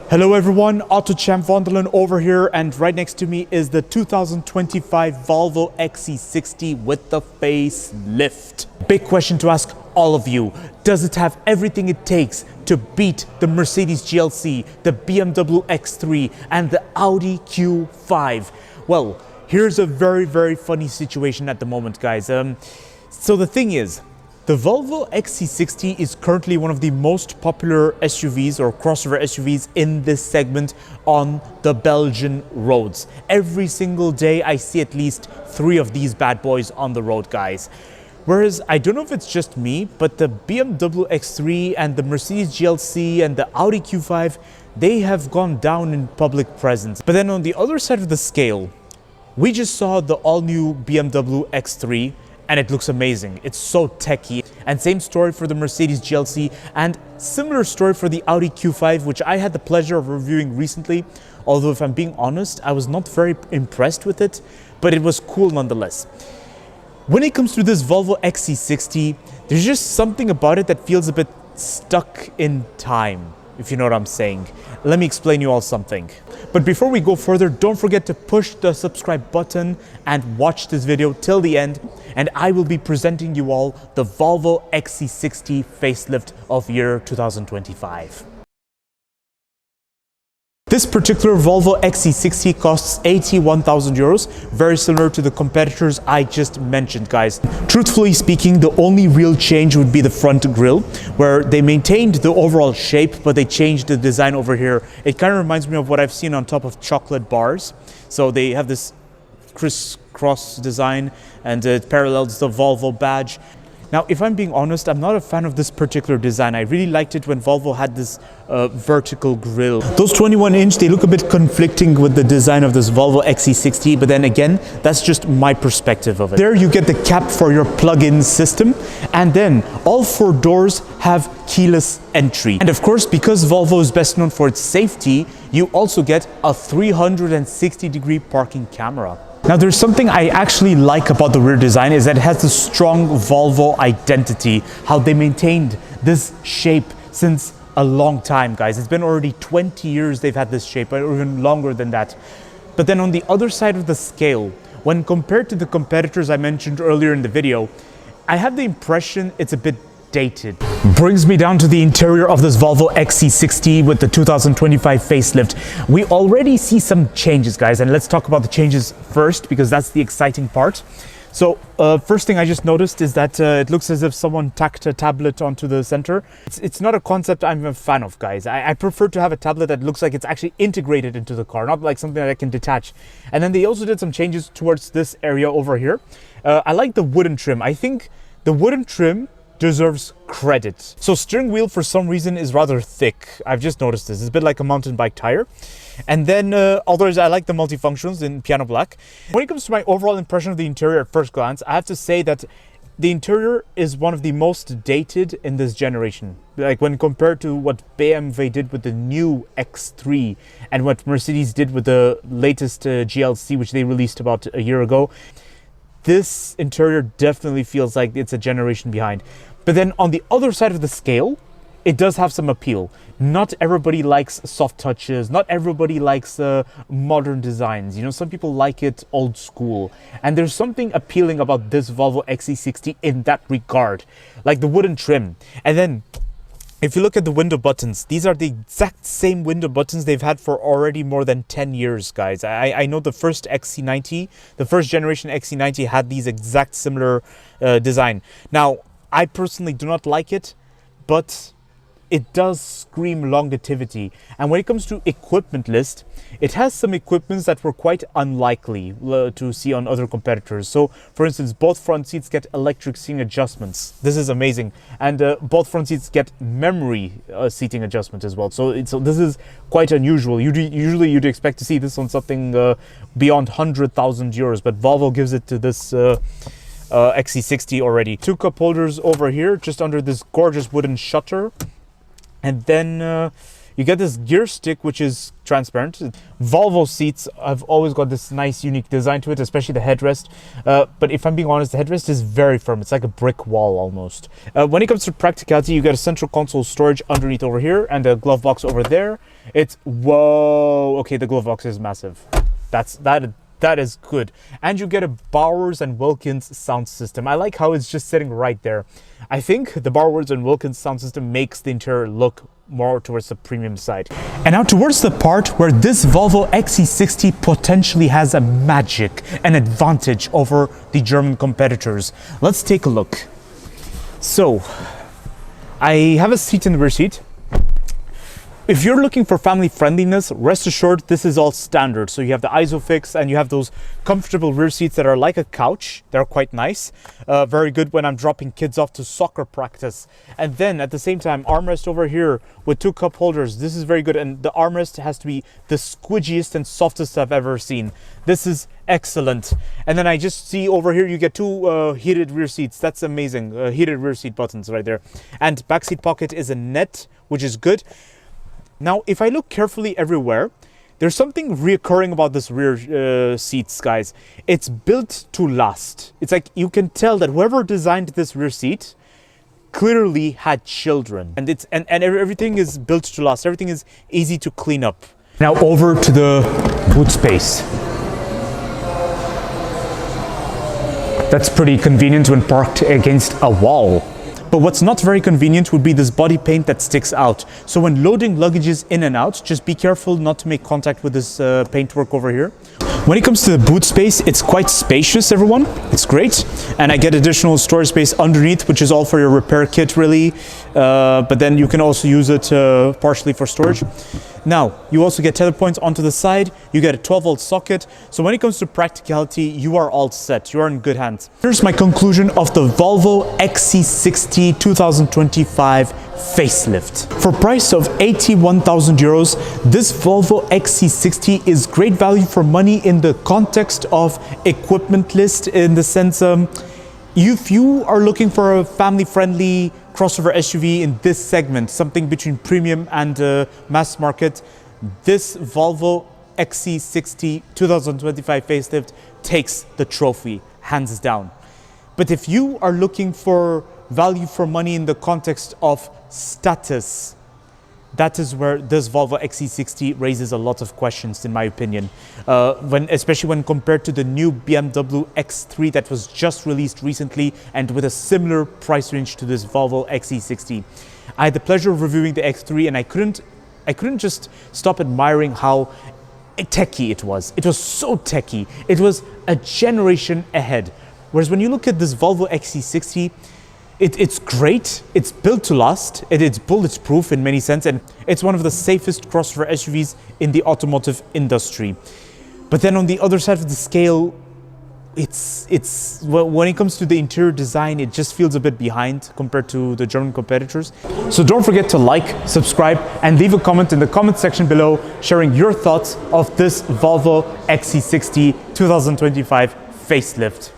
Hello everyone, Champ Vonderland over here, and right next to me is the 2025 Volvo XC60 with the facelift. Big question to ask all of you. Does it have everything it takes to beat the Mercedes GLC, the BMW X3 and the Audi Q5? Well, here's a very funny situation at the moment, guys. So the thing is, the Volvo XC60 is currently one of the most popular SUVs or crossover SUVs in this segment on the Belgian roads. Every single day I see at least 3 of these bad boys on the road, guys. Whereas I don't know if it's just me, but the BMW X3 and the Mercedes GLC and the Audi Q5, they have gone down in public presence. But then on the other side of the scale, we just saw the all-new BMW X3, and it looks amazing. It's so techy. And same story for the Mercedes GLC, and similar story for the Audi Q5, which I had the pleasure of reviewing recently. Although if I'm being honest, I was not very impressed with it, but it was cool nonetheless. When it comes to this Volvo XC60, there's just something about it that feels a bit stuck in time, if you know what I'm saying. Let me explain you all something. But before we go further, don't forget to push the subscribe button and watch this video till the end, and I will be presenting you all the Volvo XC60 facelift of year 2025. This particular Volvo XC60 costs 81,000 euros, very similar to the competitors I just mentioned, guys. Truthfully speaking, the only real change would be the front grille, where they maintained the overall shape, but they changed the design over here. It kind of reminds me of what I've seen on top of chocolate bars. So they have this crisscross design, and it parallels the Volvo badge. Now, if I'm being honest, I'm not a fan of this particular design. I really liked it when Volvo had this vertical grille. Those 21-inch, they look a bit conflicting with the design of this Volvo XC60, but then again, that's just my perspective of it. There you get the cap for your plug-in system, and then all 4 doors have keyless entry. And of course, because Volvo is best known for its safety, you also get a 360-degree parking camera. Now, there's something I actually like about the rear design is that it has this strong Volvo identity, how they maintained this shape since a long time, guys. It's been already 20 years they've had this shape, or even longer than that. But then on the other side of the scale, when compared to the competitors I mentioned earlier in the video, I have the impression it's a bit dated. Brings me down to the interior of this Volvo XC60 with the 2025 facelift. We already see some changes, guys, and let's talk about the changes first, because that's the exciting part. So first thing I just noticed is that it looks as if someone tacked a tablet onto the center. It's not a concept I'm a fan of, guys. I prefer to have a tablet that looks like it's actually integrated into the car, not like something that I can detach. And then they also did some changes towards this area over here. I like the wooden trim. I think the wooden trim deserves credit. So steering wheel for some reason is rather thick. I've just noticed this. It's a bit like a mountain bike tire. And then others, I like the multifunctions in piano black. When it comes to my overall impression of the interior at first glance, I have to say that the interior is one of the most dated in this generation. Like when compared to what BMW did with the new X3 and what Mercedes did with the latest GLC, which they released about a year ago. This interior definitely feels like it's a generation behind. But then on the other side of the scale, it does have some appeal. Not everybody likes soft touches. Not everybody likes modern designs. You know, some people like it old school. And there's something appealing about this Volvo XC60 in that regard. Like the wooden trim. And then if you look at the window buttons, these are the exact same window buttons they've had for already more than 10 years, guys. I know the first XC90, the first generation XC90 had these exact similar design. Now, I personally do not like it, but it does scream longevity. And when it comes to equipment list, it has some equipments that were quite unlikely to see on other competitors. So, for instance, both front seats get electric seating adjustments. This is amazing. And both front seats get memory seating adjustment as well. So this is quite unusual. Usually you'd expect to see this on something beyond 100,000 euros, but Volvo gives it to this XC60 already. 2 cup holders over here, just under this gorgeous wooden shutter. And then You get this gear stick, which is transparent. Volvo seats have always got this nice, unique design to it, especially the headrest. But if I'm being honest, the headrest is very firm. It's like a brick wall almost. When it comes to practicality, you get a central console storage underneath over here and a glove box over there. It's, whoa, okay, the glove box is massive. That is good. And you get a Bowers and Wilkins sound system. I like how it's just sitting right there. I think the Bowers and Wilkins sound system makes the interior look more towards the premium side. And now towards the part where this Volvo XC60 potentially has a magic, an advantage over the German competitors. Let's take a look. So, I have a seat in the rear seat. If you're looking for family friendliness, rest assured this is all standard. So you have the ISOFIX and you have those comfortable rear seats that are like a couch. They're quite nice. Very good when I'm dropping kids off to soccer practice. And then at the same time, armrest over here with 2 cup holders. This is very good. And the armrest has to be the squidgiest and softest I've ever seen. This is excellent. And then I just see over here you get 2 heated rear seats. That's amazing. Heated rear seat buttons right there. And backseat pocket is a net, which is good. Now, if I look carefully everywhere, there's something reoccurring about this rear seats, guys. It's built to last. It's like you can tell that whoever designed this rear seat clearly had children. And everything is built to last. Everything is easy to clean up. Now over to the boot space. That's pretty convenient when parked against a wall. But what's not very convenient would be this body paint that sticks out. So when loading luggages in and out, just be careful not to make contact with this paintwork over here. When it comes to the boot space, it's quite spacious, everyone. It's great. And I get additional storage space underneath, which is all for your repair kit, really. But then you can also use it partially for storage. Now, you also get tether points onto the side. You get a 12-volt socket. So when it comes to practicality, you are all set. You are in good hands. Here's my conclusion of the Volvo XC60 2025 facelift. For a price of 81,000 euros, this Volvo XC60 is great value for money in the context of equipment list, in the sense if you are looking for a family-friendly crossover SUV in this segment, something between premium and mass market, this Volvo XC60 2025 facelift takes the trophy, hands down. But if you are looking for value for money in the context of status, that is where this Volvo XC60 raises a lot of questions, in my opinion. Especially when compared to the new BMW X3 that was just released recently and with a similar price range to this Volvo XC60. I had the pleasure of reviewing the X3 and I couldn't just stop admiring how techy it was. It was so techy. It was a generation ahead. Whereas when you look at this Volvo XC60, it's great, it's built to last, it's bulletproof in many sense, and it's one of the safest crossover SUVs in the automotive industry. But then on the other side of the scale, when it comes to the interior design, it just feels a bit behind compared to the German competitors. So don't forget to like, subscribe, and leave a comment in the comment section below sharing your thoughts of this Volvo XC60 2025 facelift.